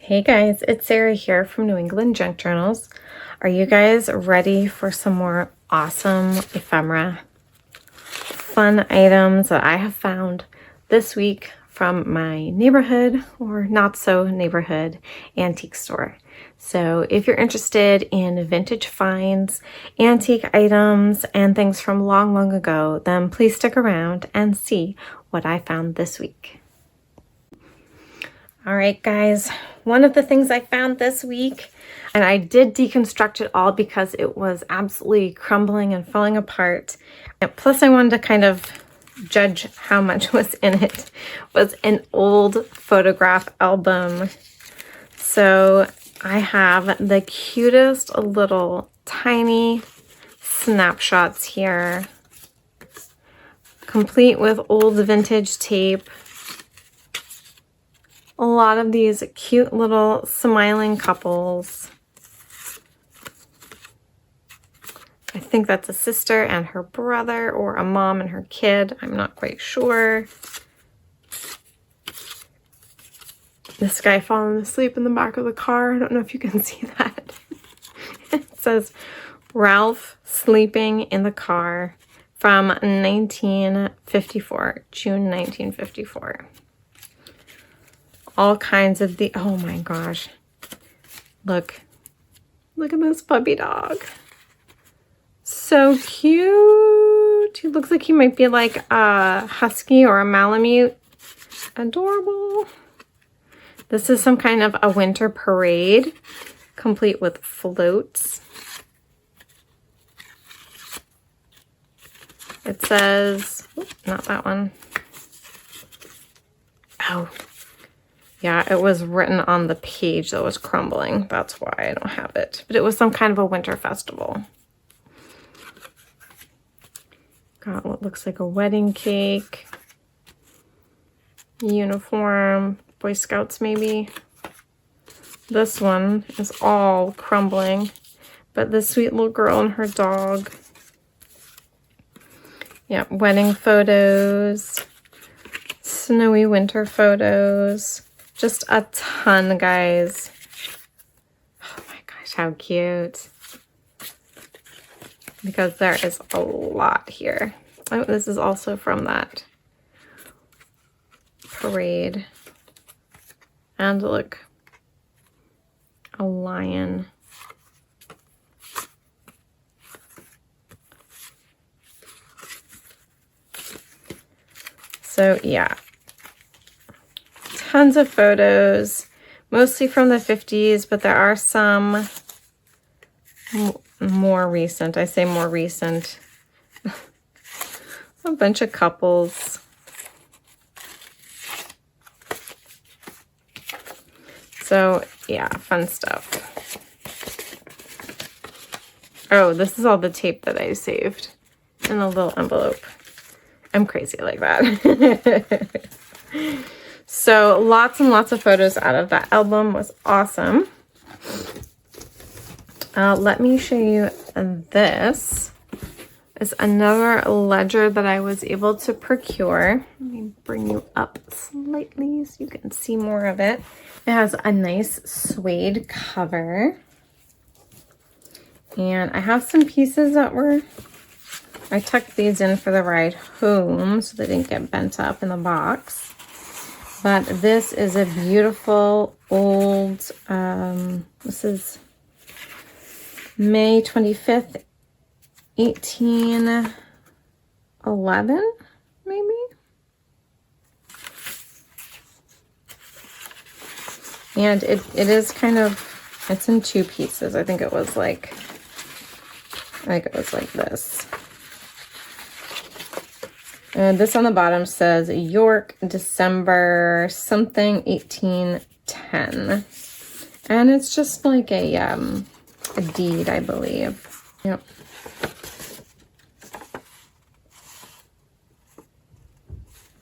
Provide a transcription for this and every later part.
Hey guys, it's Sarah here from New England Junk Journals. Are you guys ready for some more awesome ephemera? Fun items that I have found this week from my neighborhood or not so neighborhood antique store. So if you're interested in vintage finds, antique items, and things from long, long ago, then please stick around and see what I found this week. All right, guys, one of the things I found this week, and I did deconstruct it all because it was absolutely crumbling and falling apart. And plus, I wanted to kind of judge how much was in it, was an old photograph album. So I have the cutest little tiny snapshots here, complete with old vintage tape. A lot of these cute little smiling couples. I think that's a sister and her brother, or a mom and her kid. I'm not quite sure. This guy falling asleep in the back of the car. I don't know if you can see that. It says Ralph sleeping in the car from 1954, June 1954. All kinds of the, oh my gosh. Look at this puppy dog. So cute. He looks like he might be like a husky or a Malamute. Adorable. This is some kind of a winter parade, complete with floats. It says, not that one. Oh. Yeah, it was written on the page that was crumbling. That's why I don't have it. But it was some kind of a winter festival. Got what looks like a wedding cake. Uniform. Boy Scouts maybe. This one is all crumbling. But this sweet little girl and her dog. Yeah, wedding photos. Snowy winter photos. Just a ton, guys. Oh my gosh, how cute. Because there is a lot here. Oh, this is also from that parade. And look, a lion. So yeah. Tons of photos, mostly from the 50s, but there are some more recent. I say more recent. A bunch of couples. So yeah, fun stuff. Oh, this is all the tape that I saved in a little envelope. I'm crazy like that. So lots and lots of photos out of that album. Was awesome. Let me show you this. It's another ledger that I was able to procure. Let me bring you up slightly so you can see more of it. It has a nice suede cover. And I have some pieces that I tucked these in for the ride home so they didn't get bent up in the box. But this is a beautiful old, this is May 25th, 1811, maybe? And it is kind of, it's in two pieces. I think it was like this. And this on the bottom says York, December something 1810. And it's just like a deed, I believe. Yep.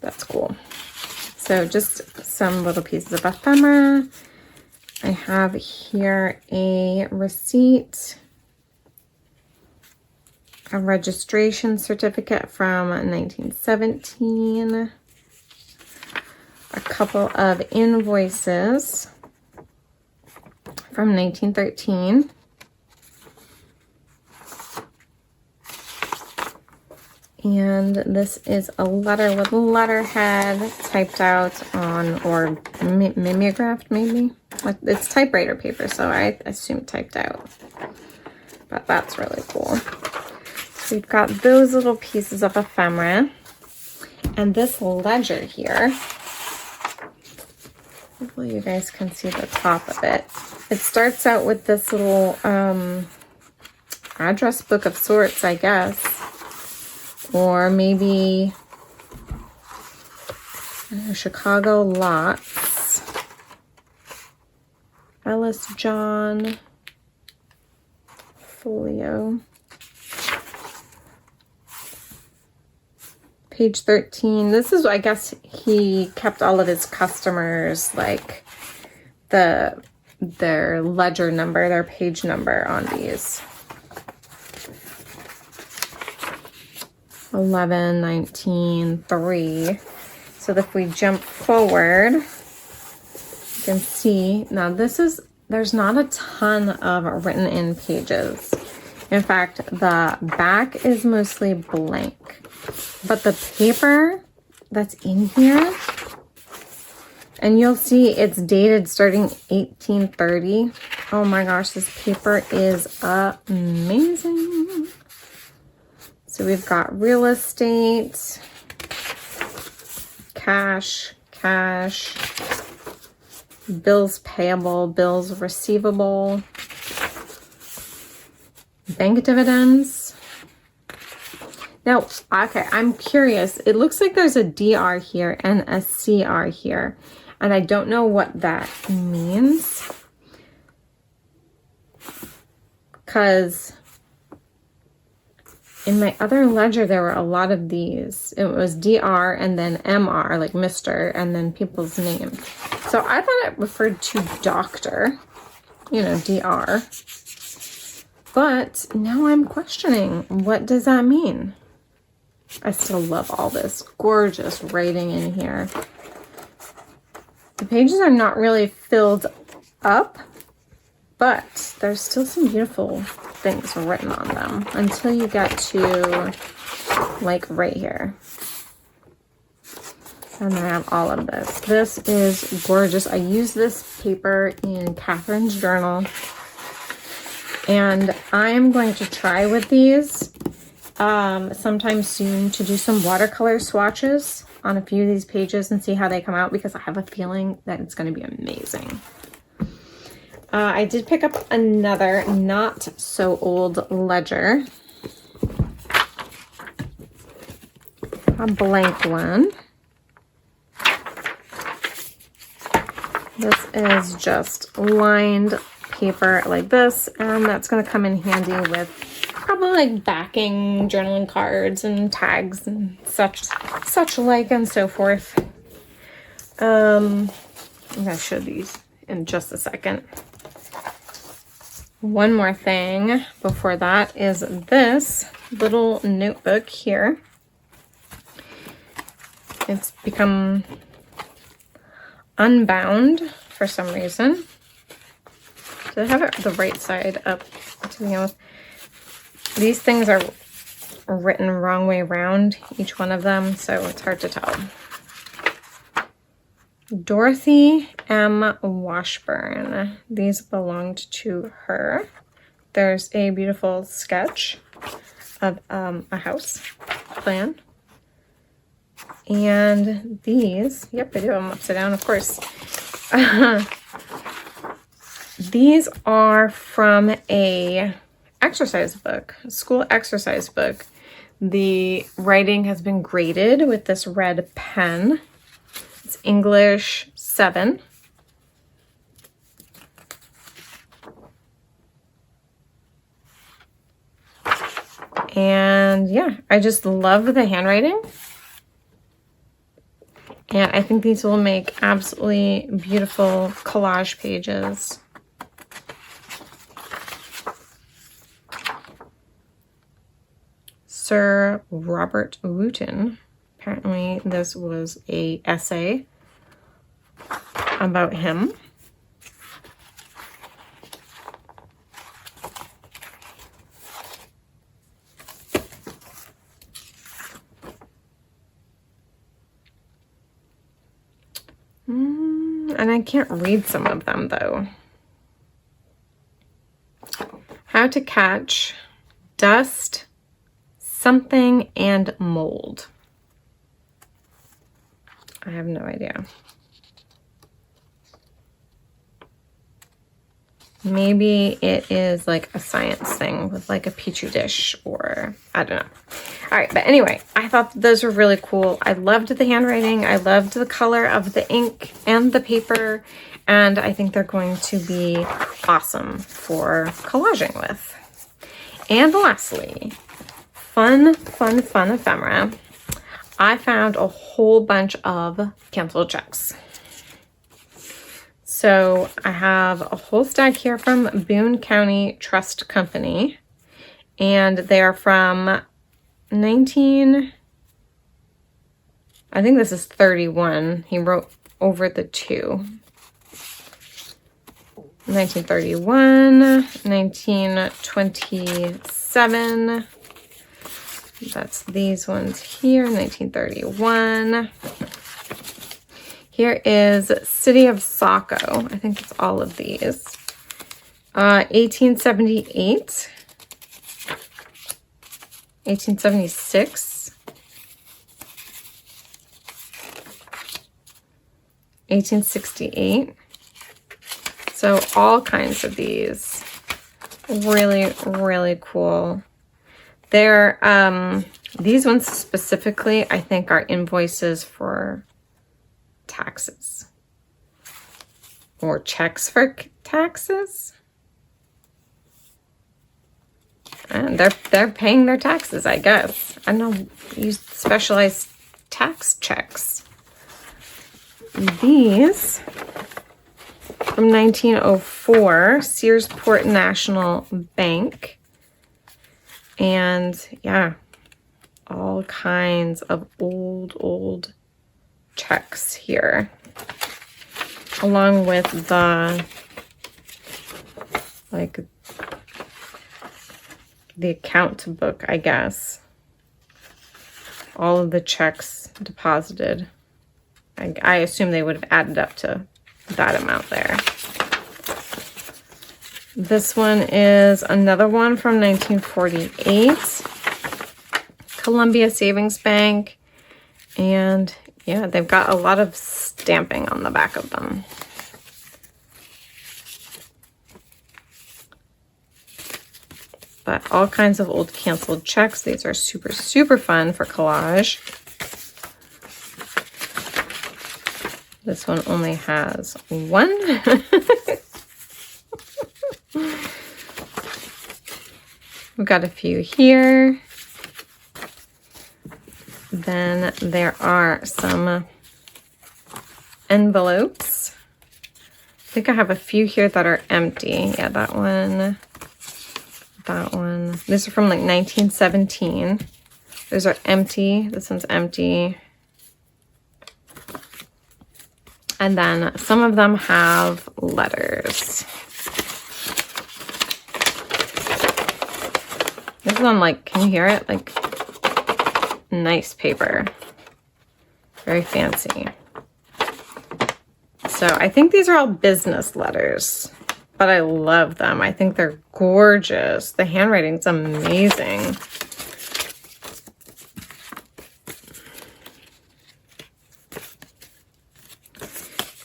That's cool. So just some little pieces of ephemera. I have here a receipt. A registration certificate from 1917. A couple of invoices. from 1913. And this is a letter with letterhead typed out on, or mimeographed maybe. It's typewriter paper, so I assume typed out. But that's really cool. So we've got those little pieces of ephemera. And this ledger here, hopefully you guys can see the top of it. It starts out with this little address book of sorts, I guess. Or maybe Chicago lots. Ellis John folio. Page 13. This is, I guess, he kept all of his customers, like their ledger number, their page number on these. 11, 19, 3. So if we jump forward, you can see, now there's not a ton of written in pages. In fact, the back is mostly blank, but the paper that's in here, and you'll see it's dated starting 1830. Oh my gosh, this paper is amazing. So we've got real estate, cash, bills payable, bills receivable, bank dividends. Now, okay, I'm curious. It looks like there's a DR here and a CR here, and I don't know what that means, because in my other ledger, there were a lot of these. It was DR and then MR, like Mr., and then people's names. So I thought it referred to doctor, you know, DR. But now I'm questioning, what does that mean? I still love all this gorgeous writing in here. The pages are not really filled up, but there's still some beautiful things written on them until you get to like right here. And then I have all of this. This is gorgeous. I use this paper in Catherine's journal, and I am going to try with these sometime soon to do some watercolor swatches on a few of these pages and see how they come out, because I have a feeling that it's going to be amazing. I did pick up another not so old ledger, a blank one. This is just lined paper like this, and that's going to come in handy with probably like backing journaling cards and tags and such like and so forth. I'm going to show these in just a second. One more thing before that is this little notebook here. It's become unbound for some reason. So I have it the right side up to begin with. These things are written wrong way around, each one of them, so it's hard to tell. Dorothy M. Washburn. These belonged to her. There's a beautiful sketch of a house plan. And these, yep, I do have them upside down, of course. These are from a exercise book, a school exercise book. The writing has been graded with this red pen. It's English 7. And yeah, I just love the handwriting. And I think these will make absolutely beautiful collage pages. Sir Robert Wooten. Apparently this was an essay about him. and I can't read some of them though. How to catch dust, something, and mold. I have no idea. Maybe it is like a science thing with like a petri dish, or I don't know. All right, but anyway, I thought those were really cool. I loved the handwriting. I loved the color of the ink and the paper, and I think they're going to be awesome for collaging with. And lastly, fun ephemera. I found a whole bunch of canceled checks. So I have a whole stack here from Boone County Trust Company, and they're from I think this is 31. He wrote over the 2. 1931, 1927. That's these ones here, 1931. Here is City of Saco. I think it's all of these. 1878. 1876. 1868. So all kinds of these. Really, really cool. They're, these ones specifically, I think, are invoices for taxes. Or checks for taxes. And they're paying their taxes, I guess. I don't know, use specialized tax checks. These from 1904, Searsport National Bank. And yeah, all kinds of old checks here, along with the like the account book, I guess. All of the checks deposited. I assume they would have added up to that amount there. This one is another one from 1948. Columbia Savings Bank. And yeah, they've got a lot of stamping on the back of them. But all kinds of old canceled checks. These are super fun for collage. This one only has one. We've got a few here. Then there are some envelopes. I think I have a few here that are empty. Yeah, that one. That one. These are from like 1917. Those are empty. This one's empty. And then some of them have letters. This one, like, can you hear it? Like, nice paper. Very fancy. So I think these are all business letters, but I love them. I think they're gorgeous. The handwriting's amazing.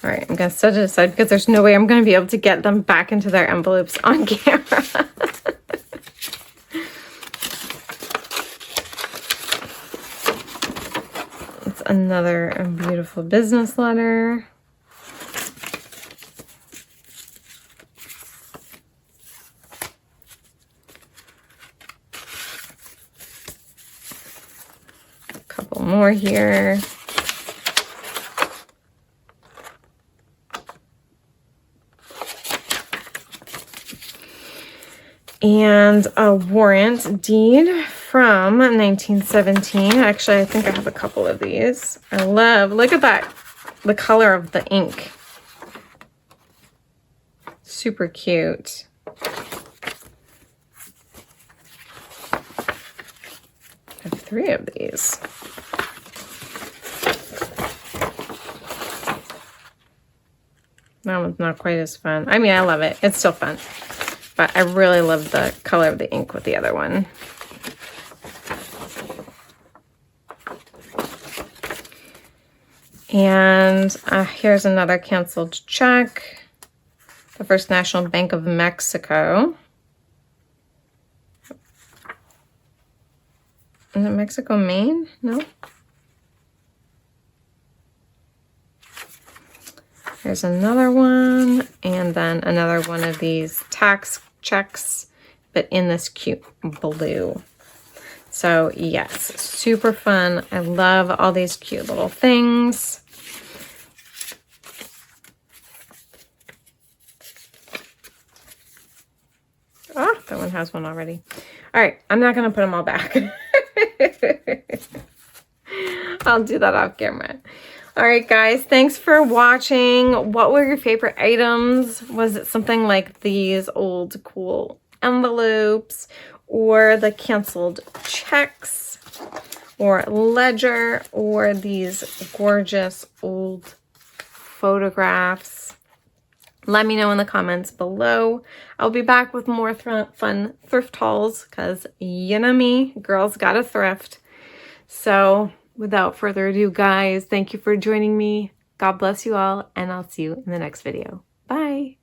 All right, I'm going to set it aside because there's no way I'm going to be able to get them back into their envelopes on camera. It's another beautiful business letter. A couple more here. And a warrant deed from 1917. Actually, I think I have a couple of these. I love, look at that, the color of the ink. Super cute. I have 3 of these. That one's not quite as fun. I mean, I love it. It's still fun. But I really love the color of the ink with the other one. And here's another canceled check. The First National Bank of Mexico. Is it Mexico, Maine? No? Here's another one, and then another one of these tax checks, but in this cute blue. So yes, super fun. I love all these cute little things. Oh, that one has one already. All right, I'm not gonna put them all back. I'll do that off camera. All right, guys, thanks for watching. What were your favorite items? Was it something like these old cool envelopes, or the canceled checks, or ledger, or these gorgeous old photographs? Let me know in the comments below. I'll be back with more fun thrift hauls because you know me, girls gotta thrift. So without further ado, guys, thank you for joining me. God bless you all, and I'll see you in the next video. Bye.